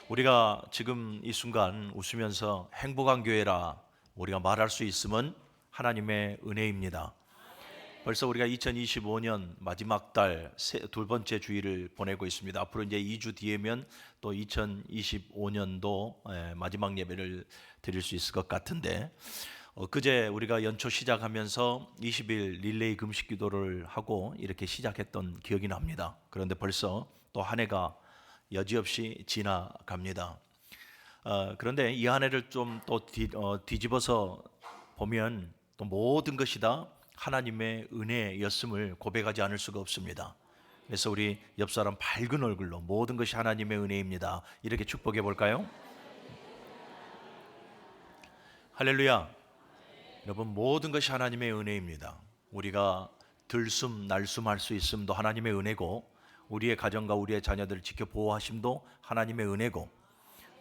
우리가 지금 이 순간 웃으면서 행복한 교회라 우리가 말할 수 있음은 하나님의 은혜입니다. 벌써 우리가 2025년 마지막 달 두 번째 주일을 보내고 있습니다. 앞으로 이제 2주 뒤에면 또 2025년도 마지막 예배를 드릴 수 있을 것 같은데, 그제 우리가 연초 시작하면서 20일 릴레이 금식 기도를 하고 이렇게 시작했던 기억이 납니다. 그런데 벌써 또 한 해가 여지없이 지나갑니다. 그런데 이 한 해를 좀 또 뒤집어서 보면 또 모든 것이 다 하나님의 은혜였음을 고백하지 않을 수가 없습니다. 그래서 우리 옆 사람 밝은 얼굴로 모든 것이 하나님의 은혜입니다, 이렇게 축복해 볼까요? 할렐루야. 여러분, 모든 것이 하나님의 은혜입니다. 우리가 들숨 날숨할 수 있음도 하나님의 은혜고, 우리의 가정과 우리의 자녀들을 지켜 보호하심도 하나님의 은혜고,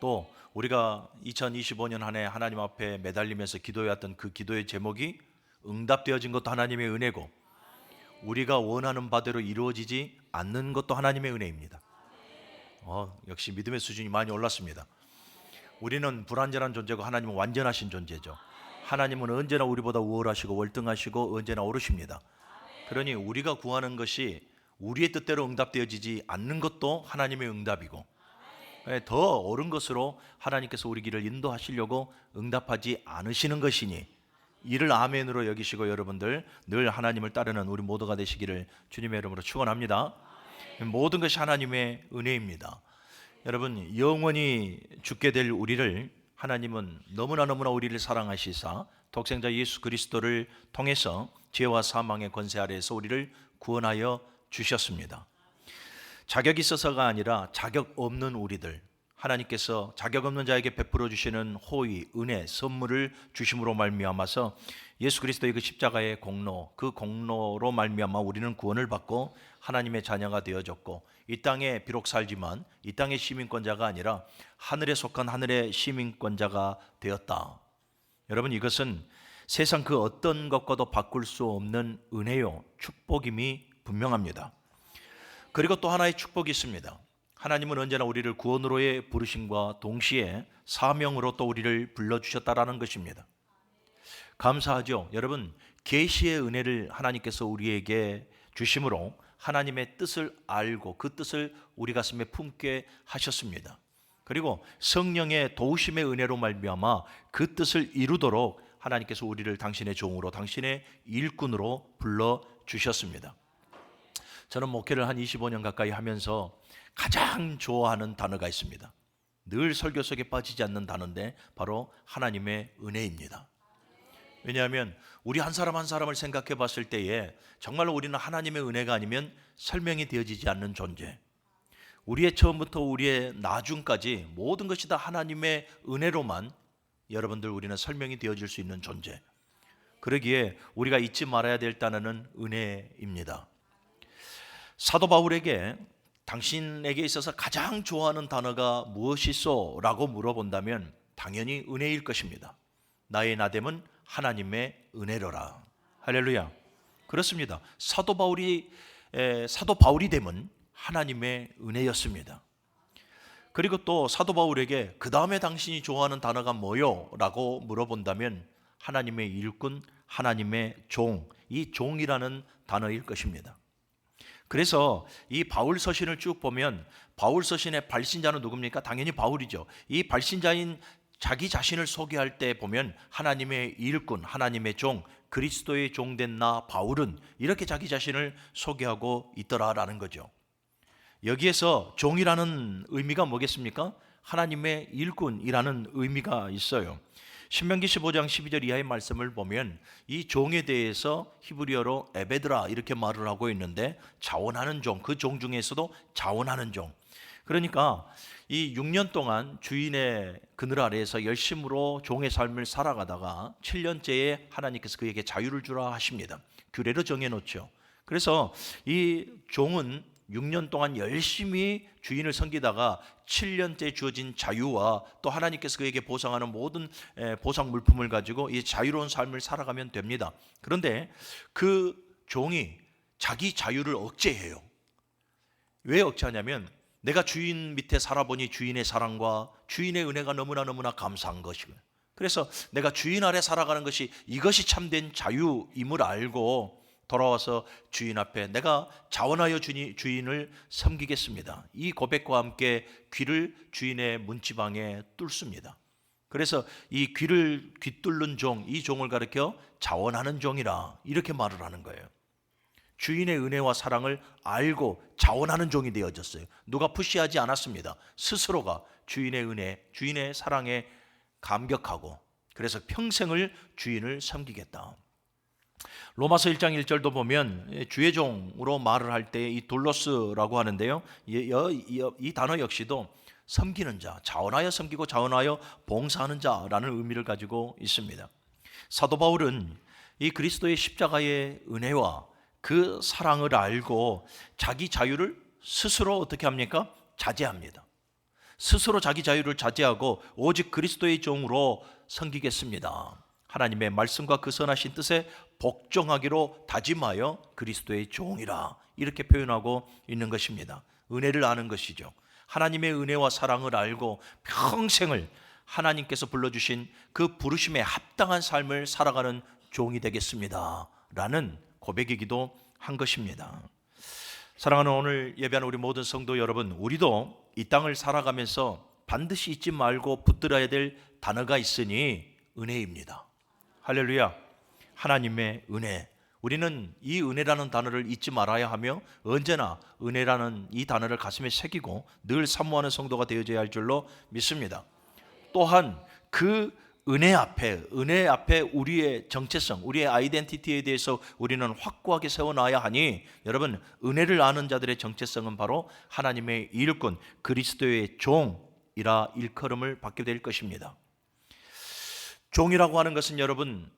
또 우리가 2025년 한 해 하나님 앞에 매달리면서 기도해왔던 그 기도의 제목이 응답되어진 것도 하나님의 은혜고, 우리가 원하는 바대로 이루어지지 않는 것도 하나님의 은혜입니다. 역시 믿음의 수준이 많이 올랐습니다. 우리는 불완전한 존재고 하나님은 완전하신 존재죠. 하나님은 언제나 우리보다 우월하시고 월등하시고 언제나 오르십니다. 그러니 우리가 구하는 것이 우리의 뜻대로 응답되어지지 않는 것도 하나님의 응답이고, 더 옳은 것으로 하나님께서 우리 길을 인도하시려고 응답하지 않으시는 것이니 이를 아멘으로 여기시고, 여러분들 늘 하나님을 따르는 우리 모두가 되시기를 주님의 이름으로 축원합니다. 모든 것이 하나님의 은혜입니다. 여러분, 영원히 죽게 될 우리를 하나님은 너무나 우리를 사랑하시사 독생자 예수 그리스도를 통해서 죄와 사망의 권세 아래에서 우리를 구원하여 주셨습니다. 자격이 있어서가 아니라 자격 없는 우리들, 하나님께서 자격 없는 자에게 베풀어 주시는 호의, 은혜, 선물을 주심으로 말미암아서 예수 그리스도의 그 십자가의 공로, 그 공로로 말미암아 우리는 구원을 받고 하나님의 자녀가 되어졌고, 이 땅에 비록 살지만 이 땅의 시민권자가 아니라 하늘에 속한 하늘의 시민권자가 되었다. 여러분, 이것은 세상 그 어떤 것과도 바꿀 수 없는 은혜요, 축복임이 분명합니다. 그리고 또 하나의 축복이 있습니다. 하나님은 언제나 우리를 구원으로의 부르심과 동시에 사명으로 또 우리를 불러주셨다라는 것입니다. 감사하죠. 여러분, 계시의 은혜를 하나님께서 우리에게 주심으로 하나님의 뜻을 알고 그 뜻을 우리 가슴에 품게 하셨습니다. 그리고 성령의 도우심의 은혜로 말미암아 그 뜻을 이루도록 하나님께서 우리를 당신의 종으로, 당신의 일꾼으로 불러주셨습니다. 저는 목회를 한 25년 가까이 하면서 가장 좋아하는 단어가 있습니다. 늘 설교 속에 빠지지 않는 단어인데 바로 하나님의 은혜입니다. 왜냐하면 우리 한 사람 한 사람을 생각해 봤을 때에 정말로 우리는 하나님의 은혜가 아니면 설명이 되어지지 않는 존재, 우리의 처음부터 우리의 나중까지 모든 것이 다 하나님의 은혜로만 여러분들 우리는 설명이 되어질 수 있는 존재, 그러기에 우리가 잊지 말아야 될 단어는 은혜입니다. 사도 바울에게 당신에게 있어서 가장 좋아하는 단어가 무엇이소? 라고 물어본다면 당연히 은혜일 것입니다. 나의 나됨은 하나님의 은혜로라. 할렐루야. 그렇습니다. 사도 바울이 됨은 하나님의 은혜였습니다. 그리고 또 사도 바울에게 그 다음에 당신이 좋아하는 단어가 뭐요? 라고 물어본다면 하나님의 일꾼, 하나님의 종, 이 종이라는 단어일 것입니다. 그래서 이 바울 서신을 쭉 보면 바울 서신의 발신자는 누굽니까? 당연히 바울이죠. 이 발신자인 자기 자신을 소개할 때 보면 하나님의 일꾼, 하나님의 종, 그리스도의 종된 나 바울은 이렇게 자기 자신을 소개하고 있더라라는 거죠. 여기에서 종이라는 의미가 뭐겠습니까? 하나님의 일꾼이라는 의미가 있어요. 신명기 15장 12절 이하의 말씀을 보면 이 종에 대해서 히브리어로 에베드라 이렇게 말을 하고 있는데, 자원하는 종, 그 종 중에서도 자원하는 종. 그러니까 이 6년 동안 주인의 그늘 아래에서 열심으로 종의 삶을 살아가다가 7년째에 하나님께서 그에게 자유를 주라 하십니다. 규례로 정해놓죠. 그래서 이 종은 6년 동안 열심히 주인을 섬기다가 7년째 주어진 자유와 또 하나님께서 그에게 보상하는 모든 보상 물품을 가지고 이 자유로운 삶을 살아가면 됩니다. 그런데 그 종이 자기 자유를 억제해요. 왜 억제하냐면 내가 주인 밑에 살아보니 주인의 사랑과 주인의 은혜가 너무나 감사한 것이고, 그래서 내가 주인 아래 살아가는 것이 이것이 참된 자유임을 알고 돌아와서 주인 앞에 내가 자원하여 주인을 섬기겠습니다. 이 고백과 함께 귀를 주인의 문지방에 뚫습니다. 그래서 이 귀를 귀뚫는 종, 이 종을 가리켜 자원하는 종이라 이렇게 말을 하는 거예요. 주인의 은혜와 사랑을 알고 자원하는 종이 되어졌어요. 누가 푸시하지 않았습니다. 스스로가 주인의 은혜, 주인의 사랑에 감격하고, 그래서 평생을 주인을 섬기겠다. 로마서 1장 1절도 보면 주의 종으로 말을 할 때 이 돌로스라고 하는데요, 이 단어 역시도 섬기는 자, 자원하여 섬기고 자원하여 봉사하는 자라는 의미를 가지고 있습니다. 사도 바울은 이 그리스도의 십자가의 은혜와 그 사랑을 알고 자기 자유를 스스로 어떻게 합니까? 자제합니다. 스스로 자기 자유를 자제하고 오직 그리스도의 종으로 섬기겠습니다. 하나님의 말씀과 그 선하신 뜻에 복종하기로 다짐하여 그리스도의 종이라 이렇게 표현하고 있는 것입니다. 은혜를 아는 것이죠. 하나님의 은혜와 사랑을 알고 평생을 하나님께서 불러주신 그 부르심에 합당한 삶을 살아가는 종이 되겠습니다 라는 고백이기도 한 것입니다. 사랑하는 오늘 예배하는 우리 모든 성도 여러분, 우리도 이 땅을 살아가면서 반드시 잊지 말고 붙들어야 될 단어가 있으니 은혜입니다. 할렐루야. 하나님의 은혜. 우리는 이 은혜라는 단어를 잊지 말아야 하며 언제나 은혜라는 이 단어를 가슴에 새기고 늘 사모하는 성도가 되어져야 할 줄로 믿습니다. 또한 그 은혜 앞에 우리의 정체성, 우리의 아이덴티티에 대해서 우리는 확고하게 세워놔야 하니, 여러분, 은혜를 아는 자들의 정체성은 바로 하나님의 일꾼, 그리스도의 종이라 일컬음을 받게 될 것입니다. 종이라고 하는 것은 여러분,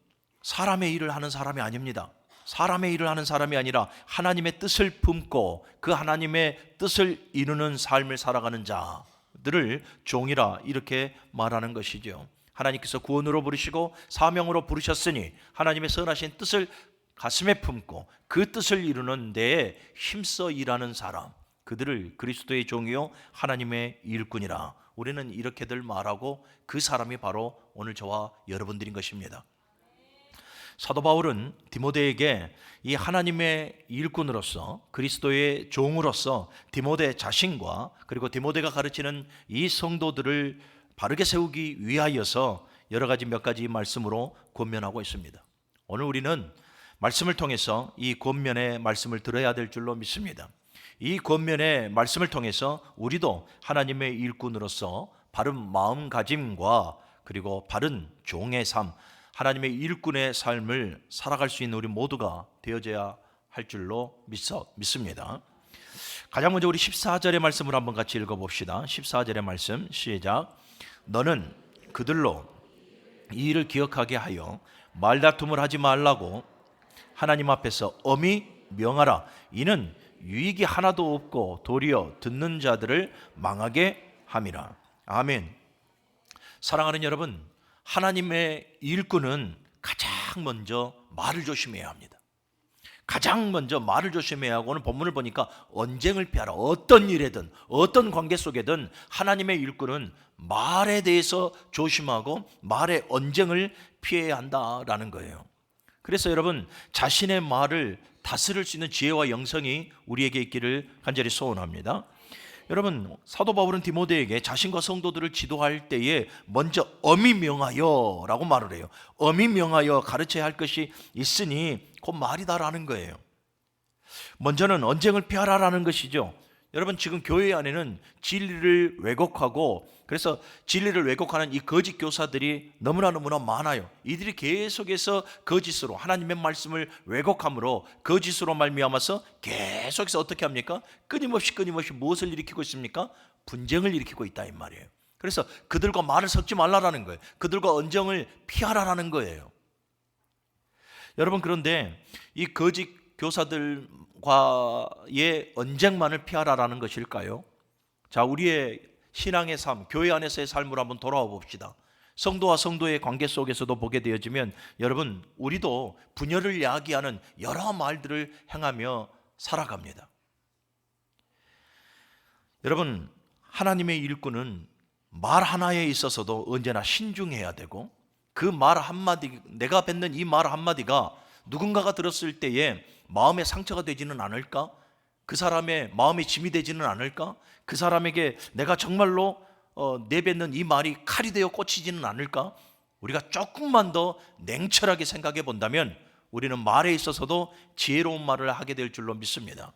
사람의 일을 하는 사람이 아닙니다. 사람의 일을 하는 사람이 아니라 하나님의 뜻을 품고 그 하나님의 뜻을 이루는 삶을 살아가는 자들을 종이라 이렇게 말하는 것이죠. 하나님께서 구원으로 부르시고 사명으로 부르셨으니 하나님의 선하신 뜻을 가슴에 품고 그 뜻을 이루는 데에 힘써 일하는 사람, 그들을 그리스도의 종이요 하나님의 일꾼이라 우리는 이렇게들 말하고, 그 사람이 바로 오늘 저와 여러분들인 것입니다. 사도 바울은 디모데에게 이 하나님의 일꾼으로서 그리스도의 종으로서 디모데 자신과 그리고 디모데가 가르치는 이 성도들을 바르게 세우기 위하여서 여러 가지 몇 가지 말씀으로 권면하고 있습니다. 오늘 우리는 말씀을 통해서 이 권면의 말씀을 들어야 될 줄로 믿습니다. 이 권면의 말씀을 통해서 우리도 하나님의 일꾼으로서 바른 마음가짐과 그리고 바른 종의 삶, 하나님의 일꾼의 삶을 살아갈 수 있는 우리 모두가 되어져야 할 줄로 믿습니다. 가장 먼저 우리 14절의 말씀을 한번 같이 읽어봅시다. 14절의 말씀 시작. 너는 그들로 이 일을 기억하게 하여 말다툼을 하지 말라고 하나님 앞에서 엄히 명하라. 이는 유익이 하나도 없고 도리어 듣는 자들을 망하게 함이라. 아멘. 사랑하는 여러분, 하나님의 일꾼은 가장 먼저 말을 조심해야 합니다. 가장 먼저 말을 조심해야 하고, 오늘 본문을 보니까 언쟁을 피하라. 어떤 일에든 어떤 관계 속에든 하나님의 일꾼은 말에 대해서 조심하고 말의 언쟁을 피해야 한다라는 거예요. 그래서 여러분, 자신의 말을 다스릴 수 있는 지혜와 영성이 우리에게 있기를 간절히 소원합니다. 여러분, 사도 바울은 디모데에게 자신과 성도들을 지도할 때에 먼저 엄히 명하여 라고 말을 해요. 엄히 명하여 가르쳐야 할 것이 있으니 곧 말이다라는 거예요. 먼저는 언쟁을 피하라라는 것이죠. 여러분, 지금 교회 안에는 진리를 왜곡하고, 그래서 진리를 왜곡하는 이 거짓 교사들이 너무나 많아요. 이들이 계속해서 거짓으로 하나님의 말씀을 왜곡함으로 거짓으로 말미암아서 계속해서 어떻게 합니까? 끊임없이 무엇을 일으키고 있습니까? 분쟁을 일으키고 있다 이 말이에요. 그래서 그들과 말을 섞지 말라라는 거예요. 그들과 언쟁을 피하라라는 거예요. 여러분, 그런데 이 거짓 교사들과의 언쟁만을 피하라라는 것일까요? 자, 우리의 신앙의 삶, 교회 안에서의 삶으로 한번 돌아와 봅시다. 성도와 성도의 관계 속에서도 보게 되어지면 여러분, 우리도 분열을 야기하는 여러 말들을 행하며 살아갑니다. 여러분, 하나님의 일꾼은 말 하나에 있어서도 언제나 신중해야 되고, 그 말 한마디, 내가 뱉는 이 말 한마디가 누군가가 들었을 때에 마음의 상처가 되지는 않을까? 그 사람의 마음의 짐이 되지는 않을까? 그 사람에게 내가 정말로 내뱉는 이 말이 칼이 되어 꽂히지는 않을까? 우리가 조금만 더 냉철하게 생각해 본다면 우리는 말에 있어서도 지혜로운 말을 하게 될 줄로 믿습니다.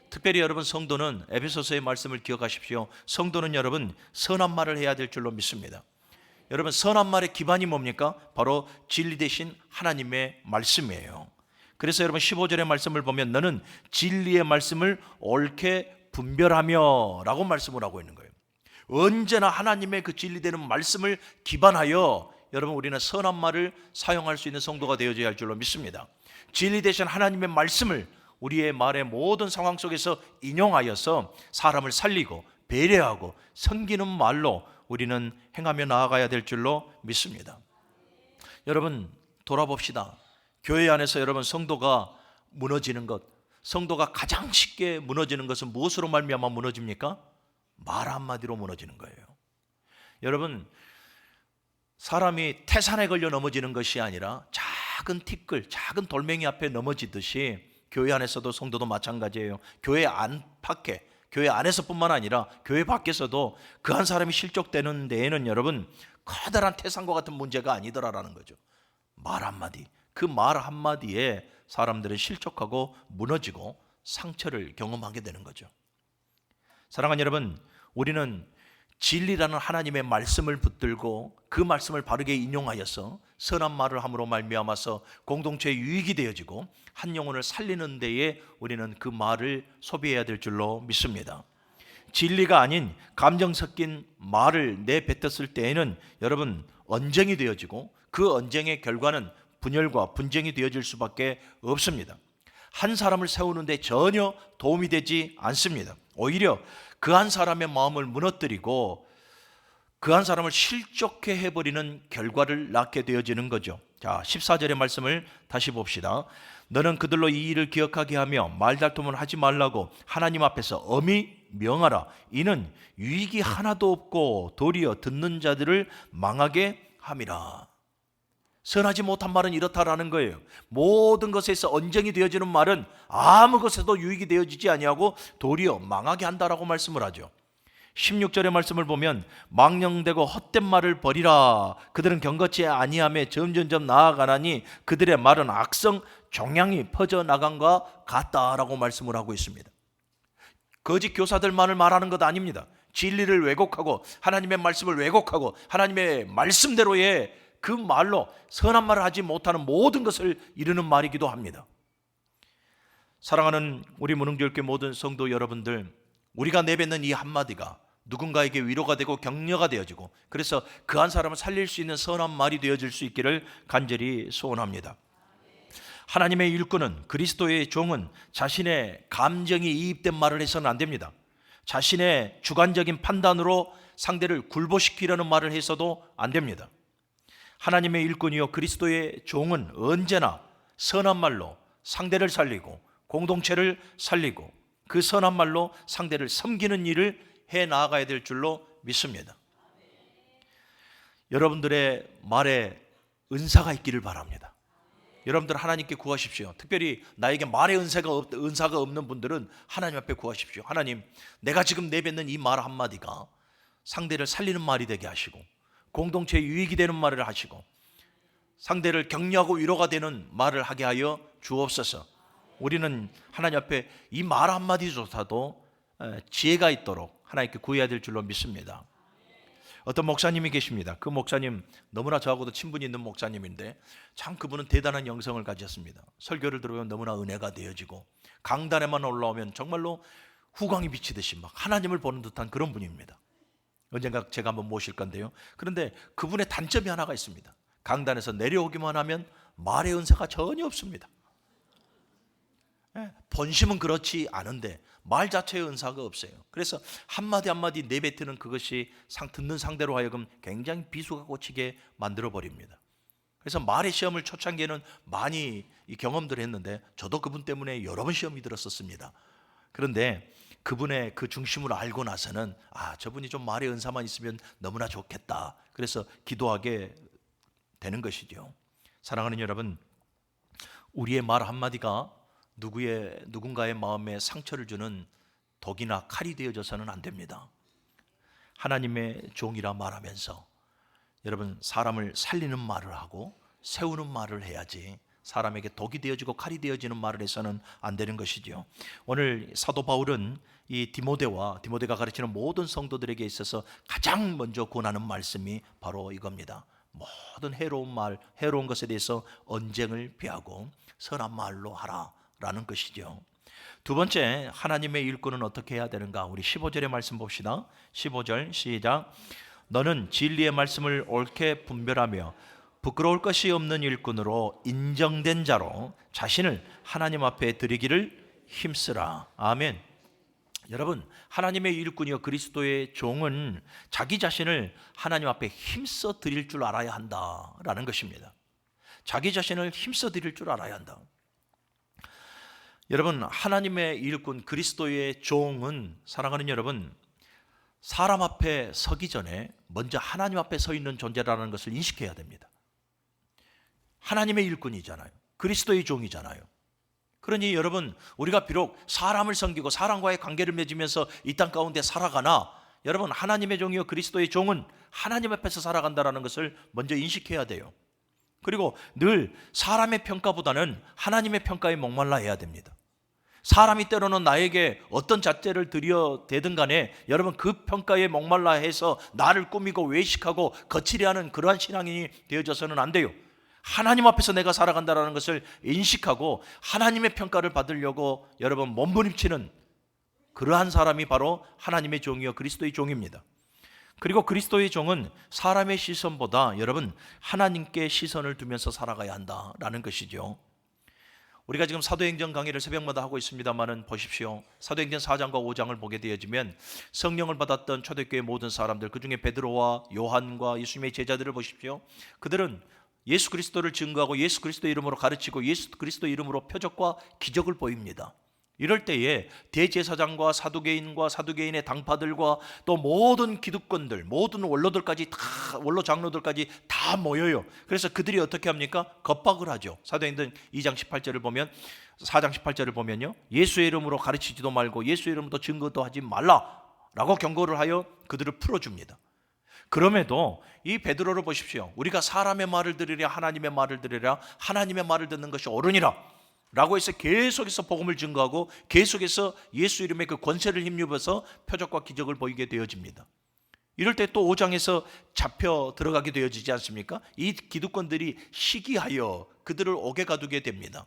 특별히 여러분, 성도는 에베소서의 말씀을 기억하십시오. 성도는 여러분 선한 말을 해야 될 줄로 믿습니다. 여러분, 선한 말의 기반이 뭡니까? 바로 진리 대신 하나님의 말씀이에요. 그래서 여러분 15절의 말씀을 보면 너는 진리의 말씀을 옳게 분별하며 라고 말씀을 하고 있는 거예요. 언제나 하나님의 그 진리되는 말씀을 기반하여 여러분 우리는 선한 말을 사용할 수 있는 성도가 되어져야 할 줄로 믿습니다. 진리 대신 하나님의 말씀을 우리의 말의 모든 상황 속에서 인용하여서 사람을 살리고 배려하고 섬기는 말로 우리는 행하며 나아가야 될 줄로 믿습니다. 여러분, 돌아봅시다. 교회 안에서 여러분 성도가 무너지는 것, 성도가 가장 쉽게 무너지는 것은 무엇으로 말미암아 무너집니까? 말 한마디로 무너지는 거예요. 여러분, 사람이 태산에 걸려 넘어지는 것이 아니라 작은 티끌, 작은 돌멩이 앞에 넘어지듯이 교회 안에서도 성도도 마찬가지예요. 교회 안팎에, 교회 안에서뿐만 아니라 교회 밖에서도 그 한 사람이 실족되는 데에는 여러분 커다란 태산과 같은 문제가 아니더라라는 거죠. 말 한마디, 그 말 한마디에 사람들은 실족하고 무너지고 상처를 경험하게 되는 거죠. 사랑하는 여러분, 우리는 진리라는 하나님의 말씀을 붙들고 그 말씀을 바르게 인용하여서 선한 말을 함으로 말미암아서 공동체의 유익이 되어지고 한 영혼을 살리는 데에 우리는 그 말을 소비해야 될 줄로 믿습니다. 진리가 아닌 감정 섞인 말을 내뱉었을 때에는 여러분 언쟁이 되어지고 그 언쟁의 결과는 분열과 분쟁이 되어질 수밖에 없습니다. 한 사람을 세우는데 전혀 도움이 되지 않습니다. 오히려 그 한 사람의 마음을 무너뜨리고 그 한 사람을 실족해 해버리는 결과를 낳게 되어지는 거죠. 자, 14절의 말씀을 다시 봅시다. 너는 그들로 이 일을 기억하게 하며 말다툼을 하지 말라고 하나님 앞에서 엄히 명하라. 이는 유익이 하나도 없고 도리어 듣는 자들을 망하게 함이라. 선하지 못한 말은 이렇다라는 거예요. 모든 것에서 언쟁이 되어지는 말은 아무 것에도 유익이 되어지지 아니하고 도리어 망하게 한다라고 말씀을 하죠. 16절의 말씀을 보면 망령되고 헛된 말을 버리라. 그들은 경거치 아니하며 점점점 나아가나니 그들의 말은 악성 종양이 퍼져나간 것 같다라고 말씀을 하고 있습니다. 거짓 교사들만을 말하는 것 아닙니다. 진리를 왜곡하고 하나님의 말씀을 왜곡하고 하나님의 말씀대로의 그 말로 선한 말을 하지 못하는 모든 것을 이루는 말이기도 합니다. 사랑하는 우리 무능교회 모든 성도 여러분들, 우리가 내뱉는 이 한마디가 누군가에게 위로가 되고 격려가 되어지고 그래서 그 한 사람을 살릴 수 있는 선한 말이 되어질 수 있기를 간절히 소원합니다. 하나님의 일꾼은, 그리스도의 종은 자신의 감정이 이입된 말을 해서는 안 됩니다. 자신의 주관적인 판단으로 상대를 굴복시키려는 말을 해서도 안 됩니다. 하나님의 일꾼이요 그리스도의 종은 언제나 선한 말로 상대를 살리고 공동체를 살리고 그 선한 말로 상대를 섬기는 일을 해 나아가야 될 줄로 믿습니다. 여러분들의 말에 은사가 있기를 바랍니다. 여러분들 하나님께 구하십시오. 특별히 나에게 말의 은사가 없는 분들은 하나님 앞에 구하십시오. 하나님, 내가 지금 내뱉는 이 말 한마디가 상대를 살리는 말이 되게 하시고 공동체에 유익이 되는 말을 하시고 상대를 격려하고 위로가 되는 말을 하게 하여 주옵소서. 우리는 하나님 앞에 이 말 한마디조차도 지혜가 있도록 하나님께 구해야 될 줄로 믿습니다. 어떤 목사님이 계십니다. 그 목사님 너무나 저하고도 친분이 있는 목사님인데 참 그분은 대단한 영성을 가졌습니다. 설교를 들으면 너무나 은혜가 되어지고 강단에만 올라오면 정말로 후광이 비치듯이 막 하나님을 보는 듯한 그런 분입니다. 언젠가 제가 한번 모실 건데요. 그런데 그분의 단점이 하나가 있습니다. 강단에서 내려오기만 하면 말의 은사가 전혀 없습니다. 본심은 그렇지 않은데 말 자체의 은사가 없어요. 그래서 한마디 한마디 내뱉는 그것이 듣는 상대로 하여금 굉장히 비수가 꽂히게 만들어버립니다. 그래서 말의 시험을 초창기에는 많이 경험들을 했는데 저도 그분 때문에 여러 번 시험이 들었었습니다. 그런데 그분의 그 중심을 알고 나서는 저분이 좀 말의 은사만 있으면 너무나 좋겠다. 그래서 기도하게 되는 것이죠. 사랑하는 여러분, 우리의 말 한마디가 누군가의 마음에 상처를 주는 독이나 칼이 되어져서는 안 됩니다. 하나님의 종이라 말하면서 여러분, 사람을 살리는 말을 하고 세우는 말을 해야지 사람에게 독이 되어지고 칼이 되어지는 말을 해서는 안 되는 것이죠. 오늘 사도 바울은 이 디모데가 가르치는 모든 성도들에게 있어서 가장 먼저 권하는 말씀이 바로 이겁니다. 모든 해로운 것에 대해서 언쟁을 피하고 선한 말로 하라라는 것이죠. 두 번째, 하나님의 일꾼은 어떻게 해야 되는가? 우리 15절의 말씀 봅시다. 15절 시작. 너는 진리의 말씀을 옳게 분별하며 부끄러울 것이 없는 일꾼으로 인정된 자로 자신을 하나님 앞에 드리기를 힘쓰라. 아멘. 여러분, 하나님의 일꾼이요 그리스도의 종은 자기 자신을 하나님 앞에 힘써 드릴 줄 알아야 한다라는 것입니다. 자기 자신을 힘써 드릴 줄 알아야 한다. 여러분, 하나님의 일꾼 그리스도의 종은, 사랑하는 여러분, 사람 앞에 서기 전에 먼저 하나님 앞에 서 있는 존재라는 것을 인식해야 됩니다. 하나님의 일꾼이잖아요. 그리스도의 종이잖아요. 그러니 여러분, 우리가 비록 사람을 섬기고 사람과의 관계를 맺으면서 이 땅 가운데 살아가나, 여러분, 하나님의 종이요 그리스도의 종은 하나님 앞에서 살아간다는 것을 먼저 인식해야 돼요. 그리고 늘 사람의 평가보다는 하나님의 평가에 목말라 해야 됩니다. 사람이 때로는 나에게 어떤 잣대를 들여대든 간에 여러분, 그 평가에 목말라 해서 나를 꾸미고 외식하고 거칠이하는 그러한 신앙이 되어져서는 안 돼요. 하나님 앞에서 내가 살아간다는 것을 인식하고 하나님의 평가를 받으려고 여러분 몸부림치는 그러한 사람이 바로 하나님의 종이요 그리스도의 종입니다. 그리고 그리스도의 종은 사람의 시선보다 여러분 하나님께 시선을 두면서 살아가야 한다라는 것이죠. 우리가 지금 사도행전 강의를 새벽마다 하고 있습니다만은 보십시오. 사도행전 4장과 5장을 보게 되어지면 성령을 받았던 초대교회 모든 사람들, 그중에 베드로와 요한과 예수님의 제자들을 보십시오. 그들은 예수 그리스도를 증거하고 예수 그리스도 이름으로 가르치고 예수 그리스도 이름으로 표적과 기적을 보입니다. 이럴 때에 대제사장과 사두개인의 당파들과 또 모든 기득권들, 모든 원로 장로들까지 다 모여요. 그래서 그들이 어떻게 합니까? 겁박을 하죠. 사도행전 2장 18절을 보면, 4장 18절을 보면요, 예수의 이름으로 가르치지도 말고 예수의 이름으로 증거도 하지 말라라고 경고를 하여 그들을 풀어줍니다. 그럼에도 이 베드로를 보십시오. 우리가 사람의 말을 들으랴 하나님의 말을 들으랴, 하나님의 말을 듣는 것이 옳으니라 라고 해서 계속해서 복음을 증거하고 계속해서 예수 이름의 그 권세를 힘입어서 표적과 기적을 보이게 되어집니다. 이럴 때 또 5장에서 잡혀 들어가게 되어지지 않습니까? 이 기득권들이 시기하여 그들을 옥에 가두게 됩니다.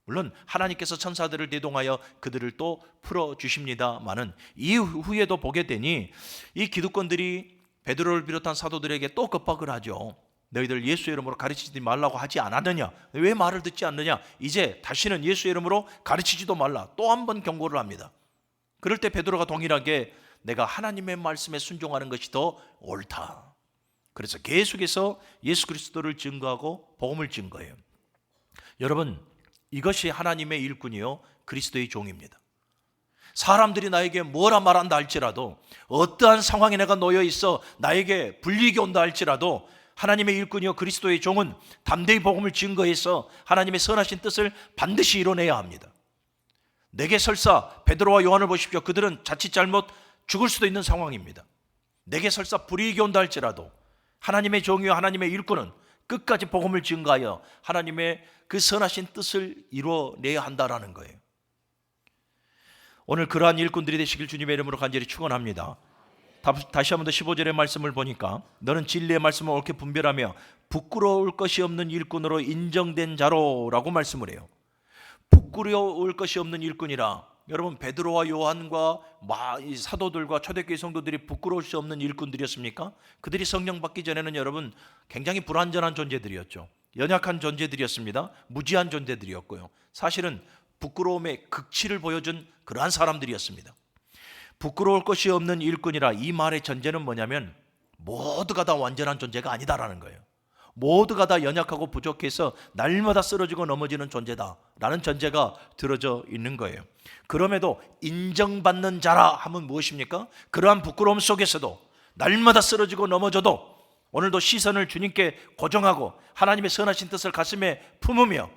물론 하나님께서 천사들을 대동하여 그들을 또 풀어주십니다마는 이후에도 보게 되니 이 기득권들이 베드로를 비롯한 사도들에게 또 겁박을 하죠. 너희들 예수의 이름으로 가르치지 말라고 하지 않았느냐? 왜 말을 듣지 않느냐? 이제 다시는 예수의 이름으로 가르치지도 말라. 또 한 번 경고를 합니다. 그럴 때 베드로가 동일하게 내가 하나님의 말씀에 순종하는 것이 더 옳다. 그래서 계속해서 예수 그리스도를 증거하고 복음을 증거해요. 여러분, 이것이 하나님의 일꾼이요 그리스도의 종입니다. 사람들이 나에게 뭐라 말한다 할지라도, 어떠한 상황에 내가 놓여 있어 나에게 불이익이 온다 할지라도 하나님의 일꾼이요 그리스도의 종은 담대히 복음을 증거해서 하나님의 선하신 뜻을 반드시 이뤄내야 합니다. 내게 설사 베드로와 요한을 보십시오. 그들은 자칫 잘못 죽을 수도 있는 상황입니다. 내게 설사 불이익이 온다 할지라도 하나님의 종이요 하나님의 일꾼은 끝까지 복음을 증거하여 하나님의 그 선하신 뜻을 이뤄내야 한다라는 거예요. 오늘 그러한 일꾼들이 되시길 주님의 이름으로 간절히 축원합니다. 다시 한번 더 15절의 말씀을 보니까 너는 진리의 말씀을 옳게 분별하며 부끄러울 것이 없는 일꾼으로 인정된 자로라고 말씀을 해요. 부끄러울 것이 없는 일꾼이라, 여러분 베드로와 요한과 사도들과 초대교회 성도들이 부끄러울 수 없는 일꾼들이었습니까? 그들이 성령 받기 전에는 여러분 굉장히 불완전한 존재들이었죠. 연약한 존재들이었습니다. 무지한 존재들이었고요. 사실은 부끄러움의 극치를 보여준 그러한 사람들이었습니다. 부끄러울 것이 없는 일꾼이라, 이 말의 전제는 뭐냐면 모두가 다 완전한 존재가 아니다라는 거예요. 모두가 다 연약하고 부족해서 날마다 쓰러지고 넘어지는 존재다라는 전제가 들어져 있는 거예요. 그럼에도 인정받는 자라 하면 무엇입니까? 그러한 부끄러움 속에서도 날마다 쓰러지고 넘어져도 오늘도 시선을 주님께 고정하고 하나님의 선하신 뜻을 가슴에 품으며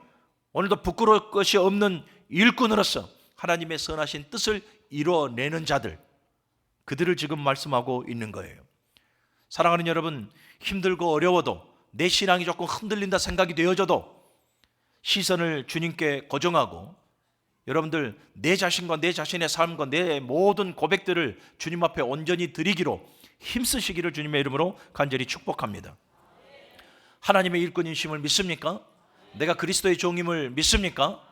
오늘도 부끄러울 것이 없는 일꾼으로서 하나님의 선하신 뜻을 이루어내는 자들, 그들을 지금 말씀하고 있는 거예요. 사랑하는 여러분, 힘들고 어려워도 내 신앙이 조금 흔들린다 생각이 되어져도 시선을 주님께 고정하고 여러분들 내 자신과 내 자신의 삶과 내 모든 고백들을 주님 앞에 온전히 드리기로 힘쓰시기를 주님의 이름으로 간절히 축복합니다. 하나님의 일꾼이심을 믿습니까? 내가 그리스도의 종임을 믿습니까?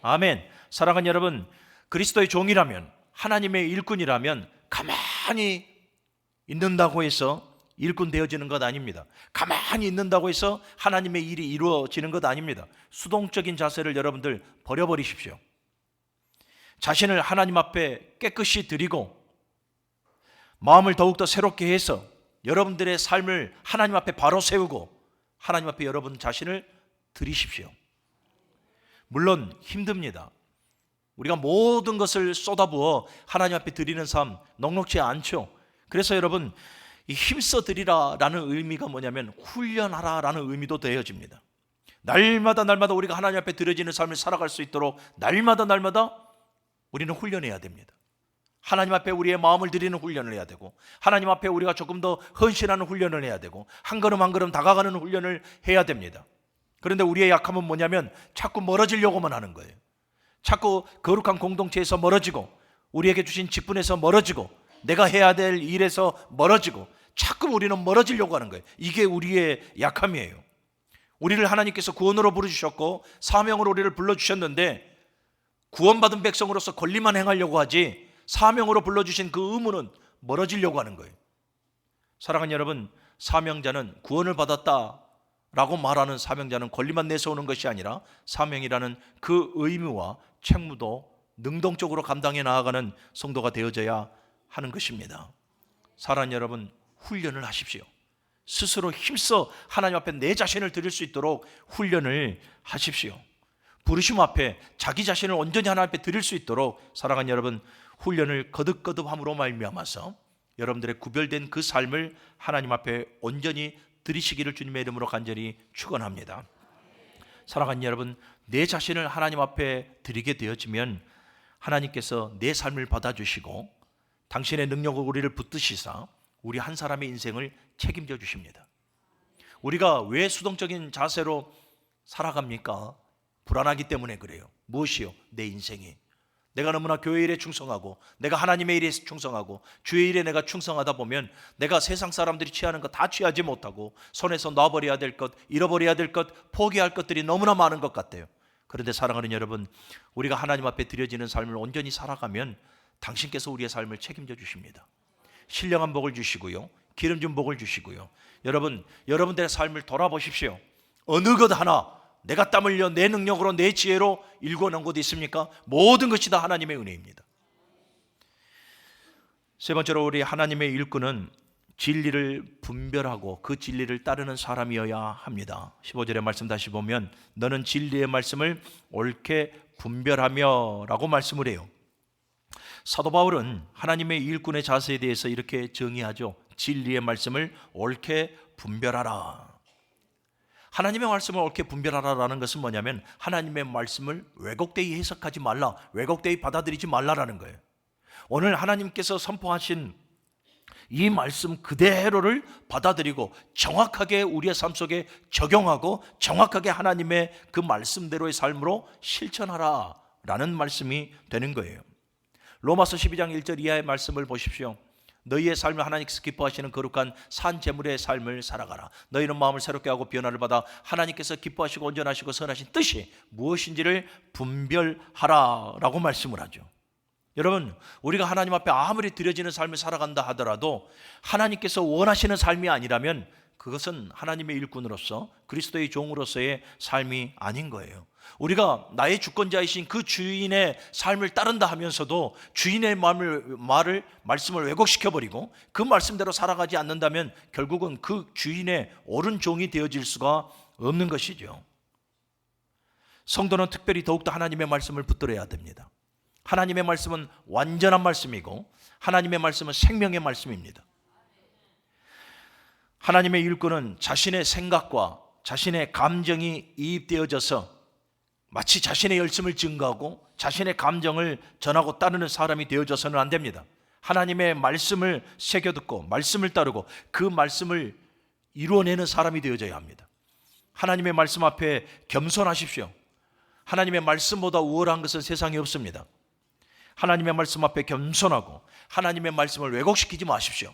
아멘. 사랑하는 여러분, 그리스도의 종이라면, 하나님의 일꾼이라면 가만히 있는다고 해서 일꾼 되어지는 것 아닙니다. 가만히 있는다고 해서 하나님의 일이 이루어지는 것 아닙니다. 수동적인 자세를 여러분들 버려버리십시오. 자신을 하나님 앞에 깨끗이 드리고 마음을 더욱더 새롭게 해서 여러분들의 삶을 하나님 앞에 바로 세우고 하나님 앞에 여러분 자신을 드리십시오. 물론 힘듭니다. 우리가 모든 것을 쏟아부어 하나님 앞에 드리는 삶 넉넉지 않죠. 그래서 여러분, 이 힘써 드리라라는 의미가 뭐냐면 훈련하라라는 의미도 되어집니다. 날마다 우리가 하나님 앞에 드려지는 삶을 살아갈 수 있도록 날마다 우리는 훈련해야 됩니다. 하나님 앞에 우리의 마음을 드리는 훈련을 해야 되고 하나님 앞에 우리가 조금 더 헌신하는 훈련을 해야 되고 한 걸음 한 걸음 다가가는 훈련을 해야 됩니다. 그런데 우리의 약함은 뭐냐면 자꾸 멀어지려고만 하는 거예요. 자꾸 거룩한 공동체에서 멀어지고 우리에게 주신 직분에서 멀어지고 내가 해야 될 일에서 멀어지고 자꾸 우리는 멀어지려고 하는 거예요. 이게 우리의 약함이에요. 우리를 하나님께서 구원으로 부르주셨고 사명으로 우리를 불러주셨는데 구원받은 백성으로서 권리만 행하려고 하지 사명으로 불러주신 그 의무는 멀어지려고 하는 거예요. 사랑하는 여러분, 사명자는 구원을 받았다라고 말하는 사명자는 권리만 내세우는 것이 아니라 사명이라는 그 의무와 책무도 능동적으로 감당해 나아가는 성도가 되어져야 하는 것입니다. 사랑하는 여러분, 훈련을 하십시오. 스스로 힘써 하나님 앞에 내 자신을 드릴 수 있도록 훈련을 하십시오. 부르심 앞에 자기 자신을 온전히 하나님 앞에 드릴 수 있도록 사랑하는 여러분, 훈련을 거듭함으로 말미암아서 여러분들의 구별된 그 삶을 하나님 앞에 온전히 드리시기를 주님의 이름으로 간절히 축원합니다. 사랑하는 여러분, 내 자신을 하나님 앞에 드리게 되어지면 하나님께서 내 삶을 받아주시고 당신의 능력으로 우리를 붙드시사 우리 한 사람의 인생을 책임져 주십니다. 우리가 왜 수동적인 자세로 살아갑니까? 불안하기 때문에 그래요. 무엇이요? 내 인생이. 내가 너무나 교회 일에 충성하고 내가 하나님의 일에 충성하고 주의 일에 내가 충성하다 보면 내가 세상 사람들이 취하는 것 다 취하지 못하고 손에서 놔버려야 될 것, 잃어버려야 될 것, 포기할 것들이 너무나 많은 것 같아요. 그런데 사랑하는 여러분, 우리가 하나님 앞에 드려지는 삶을 온전히 살아가면 당신께서 우리의 삶을 책임져 주십니다. 신령한 복을 주시고요, 기름진 복을 주시고요. 여러분, 여러분들의 삶을 돌아보십시오. 어느 것 하나 내가 땀 흘려 내 능력으로 내 지혜로 일궈낸 곳이 있습니까? 모든 것이 다 하나님의 은혜입니다. 세 번째로 우리 하나님의 일꾼은 진리를 분별하고 그 진리를 따르는 사람이어야 합니다. 15절의 말씀 다시 보면 너는 진리의 말씀을 옳게 분별하며 라고 말씀을 해요. 사도 바울은 하나님의 일꾼의 자세에 대해서 이렇게 정의하죠. 진리의 말씀을 옳게 분별하라. 하나님의 말씀을 옳게 분별하라라는 것은 뭐냐면 하나님의 말씀을 왜곡되이 해석하지 말라, 왜곡되이 받아들이지 말라라는 거예요. 오늘 하나님께서 선포하신 이 말씀 그대로를 받아들이고 정확하게 우리의 삶 속에 적용하고 정확하게 하나님의 그 말씀대로의 삶으로 실천하라라는 말씀이 되는 거예요. 로마서 12장 1절 이하의 말씀을 보십시오. 너희의 삶을 하나님께서 기뻐하시는 거룩한 산 제물의 삶을 살아가라. 너희는 마음을 새롭게 하고 변화를 받아 하나님께서 기뻐하시고 온전하시고 선하신 뜻이 무엇인지를 분별하라라고 말씀을 하죠. 여러분, 우리가 하나님 앞에 아무리 드려지는 삶을 살아간다 하더라도 하나님께서 원하시는 삶이 아니라면 그것은 하나님의 일꾼으로서 그리스도의 종으로서의 삶이 아닌 거예요. 우리가 나의 주권자이신 그 주인의 삶을 따른다 하면서도 주인의 말씀을 왜곡시켜버리고 그 말씀대로 살아가지 않는다면 결국은 그 주인의 옳은 종이 되어질 수가 없는 것이죠. 성도는 특별히 더욱더 하나님의 말씀을 붙들어야 됩니다. 하나님의 말씀은 완전한 말씀이고 하나님의 말씀은 생명의 말씀입니다. 하나님의 일꾼은 자신의 생각과 자신의 감정이 이입되어져서 마치 자신의 열심을 증거하고 자신의 감정을 전하고 따르는 사람이 되어져서는 안 됩니다. 하나님의 말씀을 새겨듣고 말씀을 따르고 그 말씀을 이루어내는 사람이 되어져야 합니다. 하나님의 말씀 앞에 겸손하십시오. 하나님의 말씀보다 우월한 것은 세상에 없습니다. 하나님의 말씀 앞에 겸손하고 하나님의 말씀을 왜곡시키지 마십시오.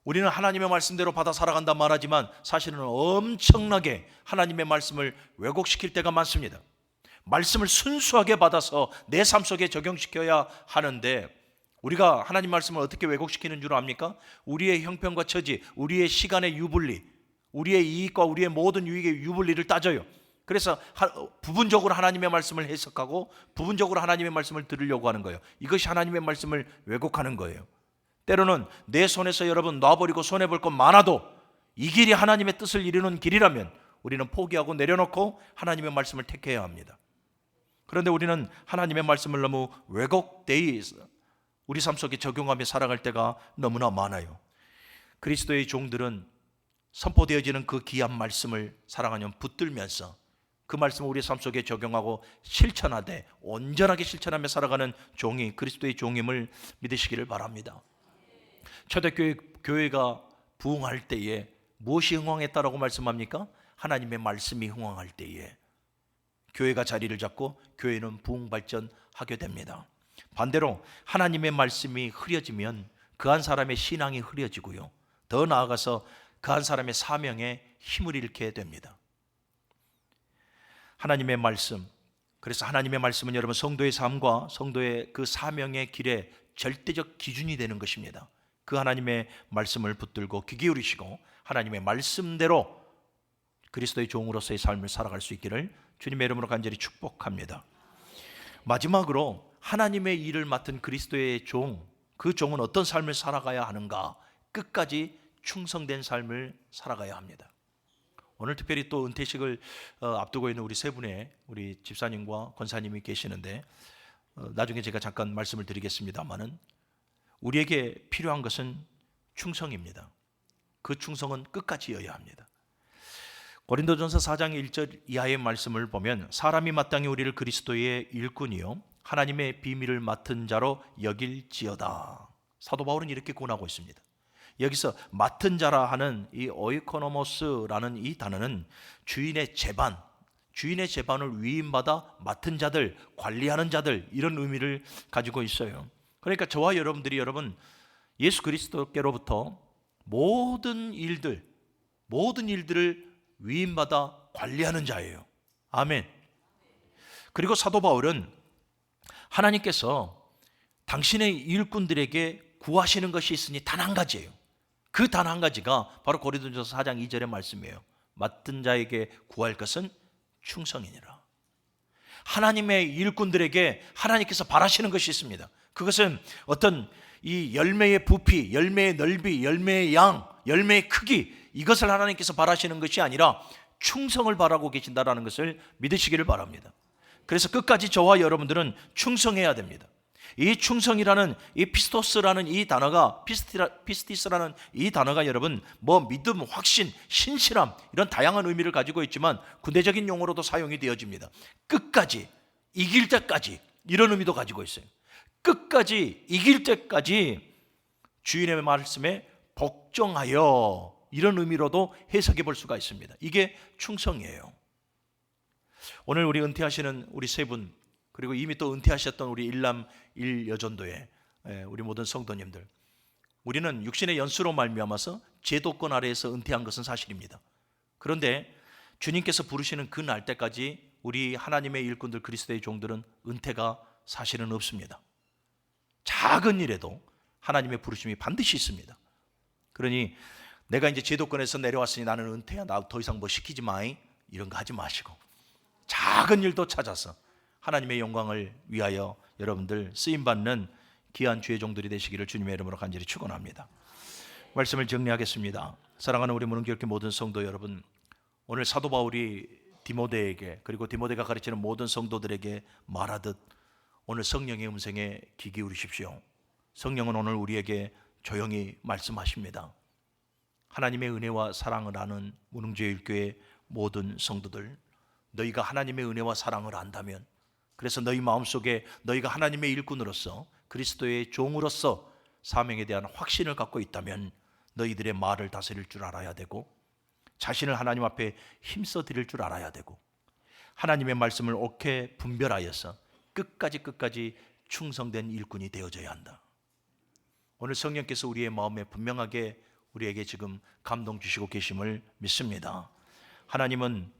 우리는 하나님의 말씀대로 받아 살아간다 말하지만 사실은 엄청나게 하나님의 말씀을 왜곡시킬 때가 많습니다. 말씀을 순수하게 받아서 내 삶 속에 적용시켜야 하는데 우리가 하나님 말씀을 어떻게 왜곡시키는 줄 압니까? 우리의 형편과 처지, 우리의 시간의 유불리, 우리의 이익과 우리의 모든 유익의 유불리를 따져요. 그래서 부분적으로 하나님의 말씀을 해석하고 부분적으로 하나님의 말씀을 들으려고 하는 거예요. 이것이 하나님의 말씀을 왜곡하는 거예요. 때로는 내 손에서 여러분 놔버리고 손해볼 것 많아도 이 길이 하나님의 뜻을 이루는 길이라면 우리는 포기하고 내려놓고 하나님의 말씀을 택해야 합니다. 그런데 우리는 하나님의 말씀을 너무 왜곡되어 우리 삶 속에 적용하며 살아갈 때가 너무나 많아요. 그리스도의 종들은 선포되어지는 그 귀한 말씀을 사랑하며 붙들면서 그 말씀을 우리 삶 속에 적용하고 실천하되 온전하게 실천하며 살아가는 종이 그리스도의 종임을 믿으시기를 바랍니다. 초대교회가 부흥할 때에 무엇이 흥왕했다라고 말씀합니까? 하나님의 말씀이 흥왕할 때에 교회가 자리를 잡고 교회는 부흥 발전하게 됩니다. 반대로 하나님의 말씀이 흐려지면 그 한 사람의 신앙이 흐려지고요. 더 나아가서 그 한 사람의 사명에 힘을 잃게 됩니다. 하나님의 말씀, 그래서 하나님의 말씀은 여러분 성도의 삶과 성도의 그 사명의 길에 절대적 기준이 되는 것입니다. 그 하나님의 말씀을 붙들고 귀 기울이시고 하나님의 말씀대로 그리스도의 종으로서의 삶을 살아갈 수 있기를 주님의 이름으로 간절히 축복합니다. 마지막으로 하나님의 일을 맡은 그리스도의 종, 그 종은 어떤 삶을 살아가야 하는가? 끝까지 충성된 삶을 살아가야 합니다. 오늘 특별히 또 은퇴식을 앞두고 있는 우리 세 분의 우리 집사님과 권사님이 계시는데 나중에 제가 잠깐 말씀을 드리겠습니다만은 우리에게 필요한 것은 충성입니다. 그 충성은 끝까지 이어야 합니다. 고린도전서 4장 1절 이하의 말씀을 보면 사람이 마땅히 우리를 그리스도의 일꾼이요 하나님의 비밀을 맡은 자로 여길지어다. 사도 바울은 이렇게 권하고 있습니다. 여기서 맡은 자라 하는 이 오이코노모스라는 이 단어는 주인의 제반을 위임받아 맡은 자들, 관리하는 자들 이런 의미를 가지고 있어요. 그러니까 저와 여러분들이 여러분 예수 그리스도께로부터 모든 일들을 위임받아 관리하는 자예요. 아멘. 그리고 사도 바울은 하나님께서 당신의 일꾼들에게 구하시는 것이 있으니 단 한 가지예요. 그 단 한 가지가 바로 고린도전서 4장 2절의 말씀이에요. 맡은 자에게 구할 것은 충성이니라. 하나님의 일꾼들에게 하나님께서 바라시는 것이 있습니다. 그것은 어떤 이 열매의 부피, 열매의 넓이, 열매의 양, 열매의 크기 이것을 하나님께서 바라시는 것이 아니라 충성을 바라고 계신다라는 것을 믿으시기를 바랍니다. 그래서 끝까지 저와 여러분들은 충성해야 됩니다. 이 충성이라는 이 피스토스라는 이 단어가 피스티스라는 이 단어가 여러분 믿음, 확신, 신실함 이런 다양한 의미를 가지고 있지만 군대적인 용어로도 사용이 되어집니다. 끝까지 이길 때까지 이런 의미도 가지고 있어요. 끝까지 이길 때까지 주인의 말씀에 복종하여 이런 의미로도 해석해 볼 수가 있습니다. 이게 충성이에요. 오늘 우리 은퇴하시는 우리 세 분 그리고 이미 또 은퇴하셨던 우리 일남 일여전도회 우리 모든 성도님들 우리는 육신의 연수로 말미암아서 제도권 아래에서 은퇴한 것은 사실입니다. 그런데 주님께서 부르시는 그 날 때까지 우리 하나님의 일꾼들 그리스도의 종들은 은퇴가 사실은 없습니다. 작은 일에도 하나님의 부르심이 반드시 있습니다. 그러니 내가 이제 제도권에서 내려왔으니 나는 은퇴야, 나 더 이상 뭐 시키지 마이, 이런 거 하지 마시고 작은 일도 찾아서 하나님의 영광을 위하여 여러분들 쓰임받는 귀한 주의 종들이 되시기를 주님의 이름으로 간절히 축원합니다. 말씀을 정리하겠습니다. 사랑하는 우리 무능교회 모든 성도 여러분, 오늘 사도 바울이 디모데에게, 그리고 디모데가 가르치는 모든 성도들에게 말하듯 오늘 성령의 음성에 귀 기울이십시오. 성령은 오늘 우리에게 조용히 말씀하십니다. 하나님의 은혜와 사랑을 아는 무능제일교회 모든 성도들, 너희가 하나님의 은혜와 사랑을 안다면, 그래서 너희 마음속에 너희가 하나님의 일꾼으로서 그리스도의 종으로서 사명에 대한 확신을 갖고 있다면 너희들의 말을 다스릴 줄 알아야 되고, 자신을 하나님 앞에 힘써 드릴 줄 알아야 되고, 하나님의 말씀을 옳게 분별하여서 끝까지 충성된 일꾼이 되어져야 한다. 오늘 성령께서 우리의 마음에 분명하게 우리에게 지금 감동 주시고 계심을 믿습니다. 하나님은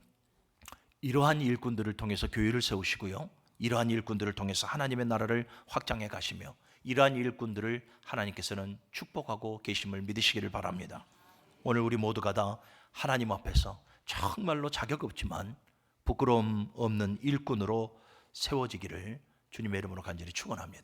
이러한 일꾼들을 통해서 교회를 세우시고요, 이러한 일꾼들을 통해서 하나님의 나라를 확장해 가시며, 이러한 일꾼들을 하나님께서는 축복하고 계심을 믿으시기를 바랍니다. 오늘 우리 모두가 다 하나님 앞에서 정말로 자격 없지만 부끄러움 없는 일꾼으로 세워지기를 주님의 이름으로 간절히 축원합니다.